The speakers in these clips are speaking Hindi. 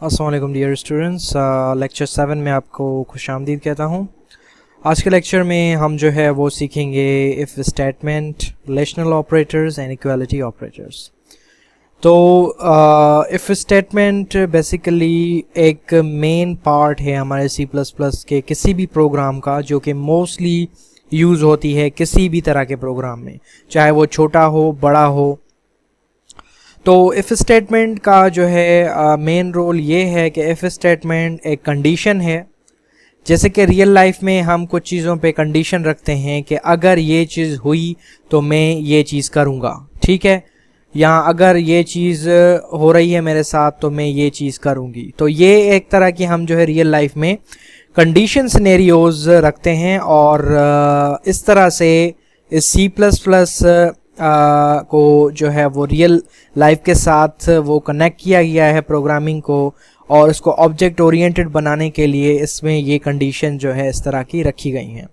अस्सलाम वालेकुम डियर स्टूडेंट्स। लेक्चर 7 में आपको खुशामदीद कहता हूँ। आज के लेक्चर में हम जो है वो सीखेंगे if statement, relational operators and equality operators. तो इफ़ स्टेटमेंट बेसिकली एक मेन पार्ट है हमारे सी प्लस प्लस के किसी भी प्रोग्राम का, जो कि मोस्टली यूज़ होती है किसी भी तरह के प्रोग्राम में, चाहे वो छोटा हो बड़ा हो। तो इफ़ स्टेटमेंट का जो है मेन रोल ये है कि इफ़ स्टेटमेंट एक कंडीशन है। जैसे कि रियल लाइफ में हम कुछ चीज़ों पे कंडीशन रखते हैं कि अगर ये चीज़ हुई तो मैं ये चीज़ करूँगा, ठीक है, या अगर ये चीज़ हो रही है मेरे साथ तो मैं ये चीज़ करूँगी। तो ये एक तरह की हम जो है रियल लाइफ में कंडीशन सिनेरियोज रखते हैं, और इस तरह से इस सी प्लस प्लस को जो है वो रियल लाइफ के साथ वो कनेक्ट किया गया है प्रोग्रामिंग को, और इसको ऑब्जेक्ट ओरिएंटेड बनाने के लिए इसमें ये कंडीशन जो है इस तरह की रखी गई हैं।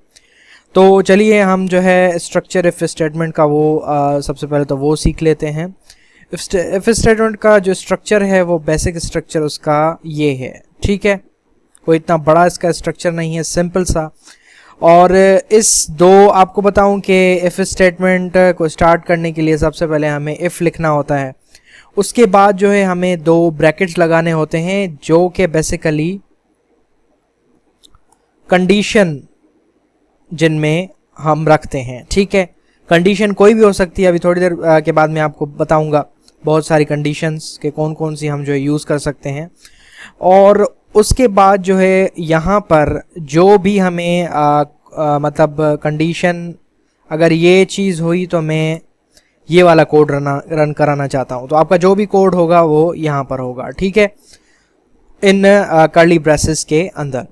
तो चलिए हम जो है स्ट्रक्चर इफ़ स्टेटमेंट का वो सबसे पहले तो वो सीख लेते हैं। इफ़ स्टेटमेंट का जो स्ट्रक्चर है वो बेसिक स्ट्रक्चर उसका ये है, ठीक है, कोई इतना बड़ा इसका स्ट्रक्चर नहीं है, सिंपल सा। और इस दो आपको बताऊं कि इफ़ स्टेटमेंट को स्टार्ट करने के लिए सबसे पहले हमें इफ़ लिखना होता है, उसके बाद जो है हमें दो ब्रैकेट्स लगाने होते हैं जो कि बेसिकली कंडीशन जिनमें हम रखते हैं, ठीक है। कंडीशन कोई भी हो सकती है, अभी थोड़ी देर के बाद मैं आपको बताऊंगा बहुत सारी कंडीशंस के कौन कौन सी हम जो है यूज़ कर सकते हैं। और उसके बाद जो है यहाँ पर जो भी हमें मतलब कंडीशन, अगर ये चीज़ हुई तो मैं ये वाला कोड रन कराना चाहता हूँ, तो आपका जो भी कोड होगा वो यहाँ पर होगा, ठीक है, इन कर्ली ब्रेसेस के अंदर।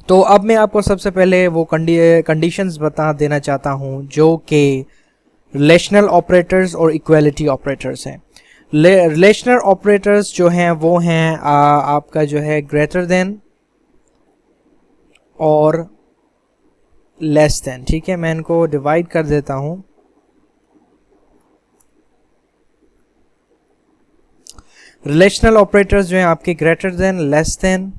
तो अब मैं आपको सबसे पहले वो कंडीशंस बता देना चाहता हूँ जो कि रिलेशनल ऑपरेटर्स और इक्वालिटी ऑपरेटर्स हैं। रिलेशनल ऑपरेटर्स जो हैं वो हैं आपका जो है ग्रेटर देन और लेस देन, ठीक है। मैं इनको डिवाइड कर देता हूँ। रिलेशनल ऑपरेटर्स जो हैं आपके greater than, less than,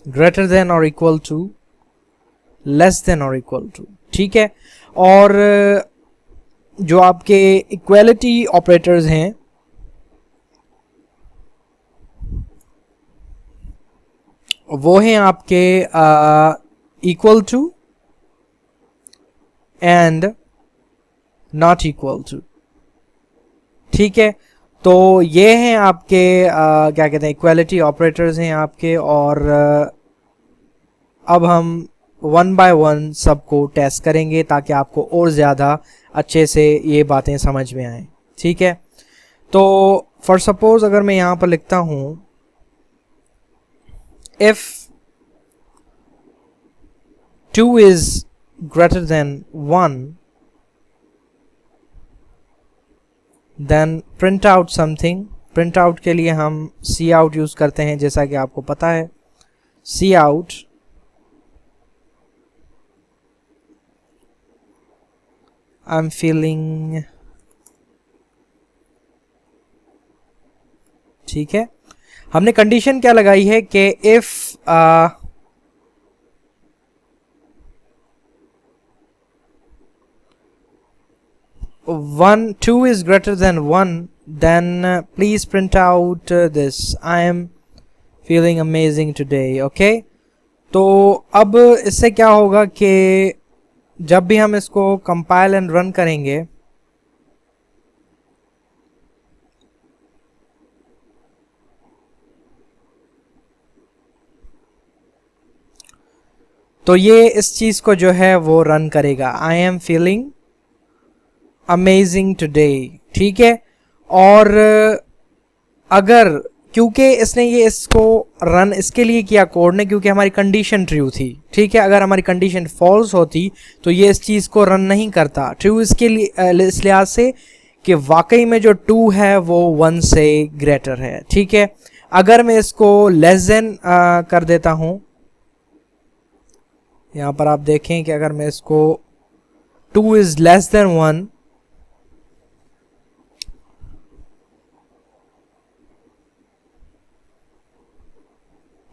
greater than और इक्वल टू, लेस देन और इक्वल टू, ठीक है। और जो आपके इक्वालिटी ऑपरेटर्स हैं वो हैं आपके equal to and not equal to, ठीक है। तो ये हैं आपके क्या कहते हैं, इक्वालिटी ऑपरेटर्स हैं आपके। और अब हम वन बाय वन सबको टेस्ट करेंगे ताकि आपको और ज़्यादा अच्छे से ये बातें समझ में आए, ठीक है। तो फॉर सपोज अगर मैं यहाँ पर लिखता हूँ if 2 is greater than 1 then print out something। Print out के लिए हम सी आउट यूज़ करते हैं, जैसा कि आपको पता है, सी आउट आई एम फीलिंग, ठीक है। हमने कंडीशन क्या लगाई है कि if 2 is greater than 1 then please print out this I am feeling amazing today, okay। तो अब इससे क्या होगा कि जब भी हम इसको कंपाइल एंड रन करेंगे तो ये इस चीज़ को जो है वो रन करेगा, I am feeling amazing today, ठीक है। और अगर, क्योंकि इसने ये इसको रन इसके लिए किया कोड ने क्योंकि हमारी कंडीशन ट्रू थी, ठीक है। अगर हमारी कंडीशन फॉल्स होती तो ये इस चीज़ को रन नहीं करता। ट्रू इसके लिए इस लिहाज से कि वाकई में जो 2 है वो 1 से ग्रेटर है, ठीक है। अगर मैं इसको लेस देन कर देता हूँ, यहाँ पर आप देखें कि अगर मैं इसको 2 is less than 1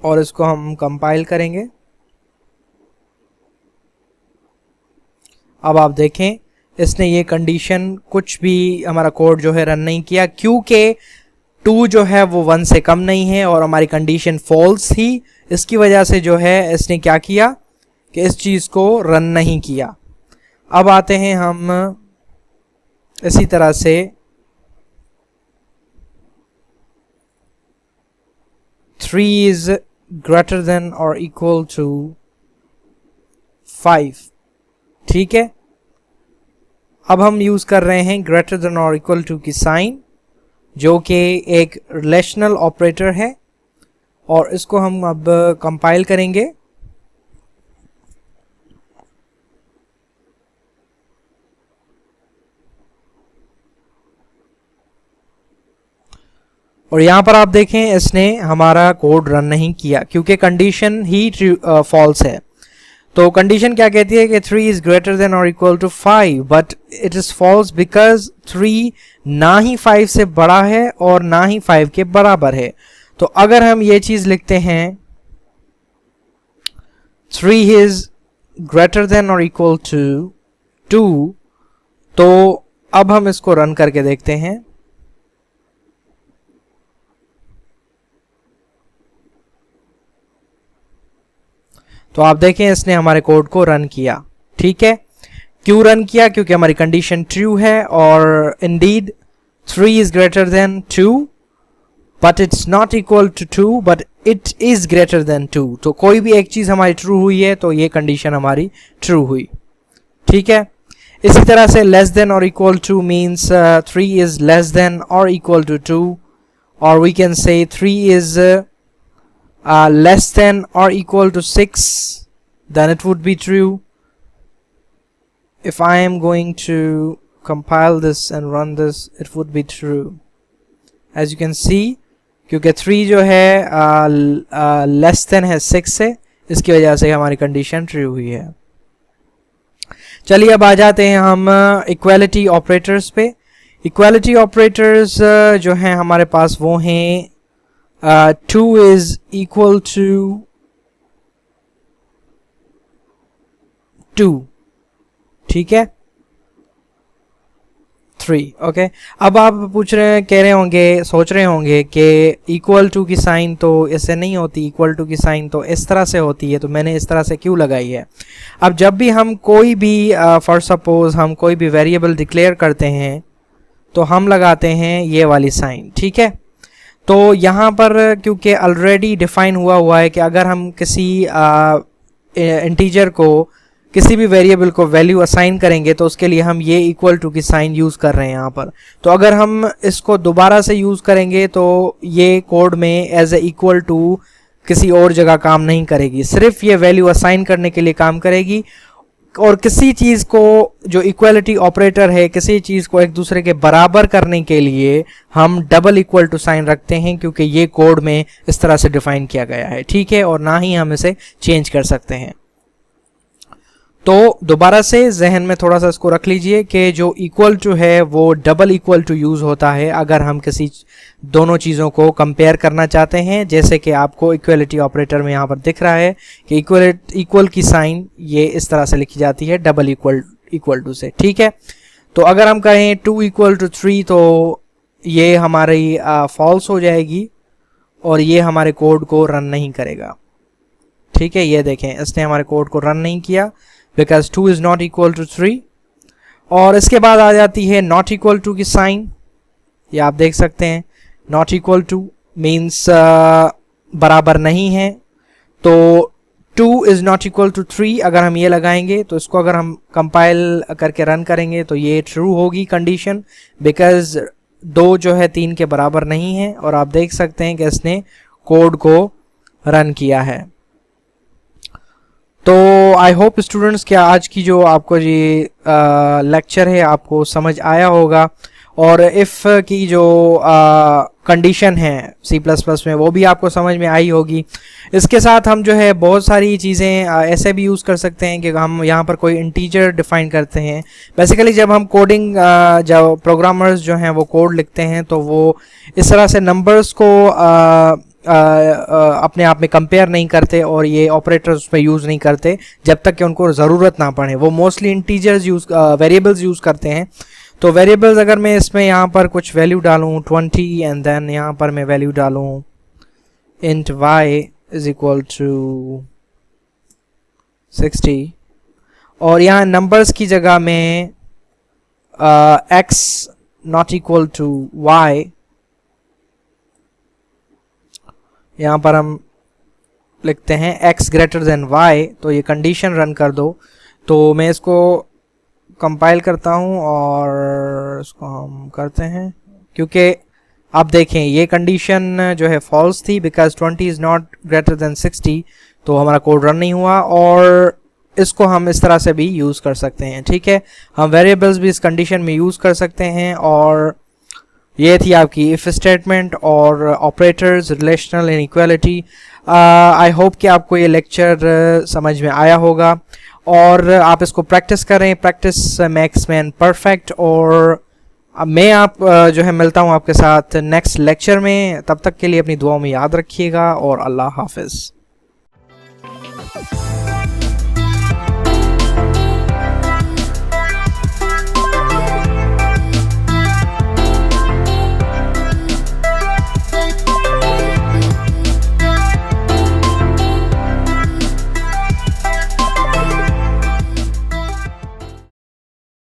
और इसको हम कंपाइल करेंगे। अब आप देखें इसने ये कंडीशन कुछ भी हमारा कोड जो है रन नहीं किया, क्योंकि 2 जो है वो 1 से कम नहीं है और हमारी कंडीशन फॉल्स थी। इसकी वजह से जो है इसने क्या किया कि इस चीज़ को रन नहीं किया। अब आते हैं हम इसी तरह से 3 is greater than or equal to 5, ठीक है। अब हम यूज कर रहे हैं ग्रेटर देन और इक्वल टू की साइन, जो कि एक रिलेशनल ऑपरेटर है, और इसको हम अब कंपाइल करेंगे। और यहां पर आप देखें इसने हमारा कोड रन नहीं किया क्योंकि कंडीशन ही फॉल्स है। तो कंडीशन क्या कहती है कि 3 इज ग्रेटर देन और equal to 5, but it is false because 3 ना ही 5 से बड़ा है और ना ही 5 के बराबर है। तो अगर हम ये चीज लिखते हैं 3 इज ग्रेटर देन और इक्वल टू 2, तो अब हम इसको रन करके देखते हैं। तो आप देखें इसने हमारे कोड को रन किया, ठीक है। क्यों रन किया? क्योंकि हमारी कंडीशन ट्रू है और indeed 3 is greater than 2 but it's not equal to 2 but it is greater than 2। तो कोई भी एक चीज हमारी ट्रू हुई है तो ये कंडीशन हमारी ट्रू हुई, ठीक है। इसी तरह से लेस देन और equal to means 3 is less than और इक्वल टू 2, और we can say 3 is less than or equal to 6, then it would be true. If I am going to compile this and run this, it would be true. As you can see, क्योंकि 3 जो है less than है 6 से, इसकी वजह से हमारी कंडीशन ट्रू हुई है। चलिए अब आ जाते हैं हम इक्वालिटी ऑपरेटर्स पे। इक्वालिटी ऑपरेटर्स जो हैं हमारे पास वो हैं 2 is equal to 2, ठीक है, 3, ओके। अब आप पूछ रहे हैं, कह रहे होंगे, सोच रहे होंगे कि इक्वल टू की साइन तो ऐसे नहीं होती, इक्वल टू की साइन तो इस तरह से होती है, तो मैंने इस तरह से क्यों लगाई है। अब जब भी हम कोई भी फॉर सपोज हम कोई भी वेरिएबल डिक्लेयर करते हैं तो हम लगाते हैं ये वाली साइन, ठीक है। तो यहाँ पर क्योंकि ऑलरेडी डिफाइन हुआ है कि अगर हम किसी इंटीजर को किसी भी वेरिएबल को वैल्यू असाइन करेंगे तो उसके लिए हम ये इक्वल टू की साइन यूज़ कर रहे हैं यहाँ पर। तो अगर हम इसको दोबारा से यूज़ करेंगे तो ये कोड में एज ए इक्वल टू किसी और जगह काम नहीं करेगी, सिर्फ ये वैल्यू असाइन करने के लिए काम करेगी। और किसी चीज़ को जो इक्वालिटी ऑपरेटर है, किसी चीज़ को एक दूसरे के बराबर करने के लिए हम डबल इक्वल टू साइन रखते हैं, क्योंकि ये कोड में इस तरह से डिफाइन किया गया है, ठीक है, और ना ही हम इसे चेंज कर सकते हैं। तो दोबारा से जहन में थोड़ा सा इसको रख लीजिए कि जो इक्वल टू है वो डबल इक्वल टू यूज़ होता है अगर हम किसी दोनों चीज़ों को कंपेयर करना चाहते हैं। जैसे कि आपको इक्वलिटी ऑपरेटर में यहाँ पर दिख रहा है कि इक्वल की साइन ये इस तरह से लिखी जाती है डबल इक्वल टू से, ठीक है। तो अगर हम कहें 2 इक्वल टू 3 तो ये हमारी फॉल्स हो जाएगी और ये हमारे कोड को रन नहीं करेगा, ठीक है। ये देखें इसने हमारे कोड को रन नहीं किया because 2 is not equal to 3। और इसके बाद आ जाती है नॉट इक्वल टू की साइन, ये आप देख सकते हैं नॉट इक्वल टू मीन्स बराबर नहीं है। तो 2 इज नॉट इक्वल टू 3 अगर हम ये लगाएंगे तो इसको अगर हम कंपाइल करके रन करेंगे तो ये ट्रू होगी कंडीशन, बिकॉज 2 जो है 3 के बराबर नहीं है। और आप देख सकते हैं कि इसने कोड को रन किया है। तो आई होप स्टूडेंट्स कि आज की जो आपको ये लेक्चर है आपको समझ आया होगा, और इफ़ की जो कंडीशन है C++ में वो भी आपको समझ में आई होगी। इसके साथ हम जो है बहुत सारी चीज़ें ऐसे भी यूज़ कर सकते हैं कि हम यहाँ पर कोई इंटीजर डिफाइन करते हैं। बेसिकली जब हम कोडिंग जो प्रोग्रामर्स जो हैं वो कोड लिखते हैं तो वो इस तरह से नंबर्स को अपने आप में कंपेयर नहीं करते और ये ऑपरेटर्स उसमें यूज़ नहीं करते जब तक कि उनको ज़रूरत ना पड़े। वो mostly integers use variables use करते हैं। तो वेरिएबल्स अगर मैं इसमें यहाँ पर कुछ वैल्यू डालूँ 20 एंड देन यहाँ पर मैं वैल्यू डालूँ int y is equal to 60 और यहाँ नंबर्स की जगह में x not equal to y, यहाँ पर हम लिखते हैं x ग्रेटर देन y, तो ये कंडीशन रन कर दो। तो मैं इसको कंपाइल करता हूँ और इसको हम करते हैं, क्योंकि आप देखें ये कंडीशन जो है फॉल्स थी because 20 is not greater than 60, तो हमारा कोड रन नहीं हुआ। और इसको हम इस तरह से भी यूज़ कर सकते हैं, ठीक है। हम वेरिएबल्स भी इस कंडीशन में यूज़ कर सकते हैं। और ये थी आपकी इफ़ स्टेटमेंट और operators, relational inequality. I hope कि आपको ये लेक्चर समझ में आया होगा और आप इसको प्रैक्टिस करें। Practice makes man perfect. और मैं जो है मिलता हूँ आपके साथ नेक्स्ट लेक्चर में। तब तक के लिए अपनी दुआओं में याद रखिएगा और अल्लाह हाफिज़।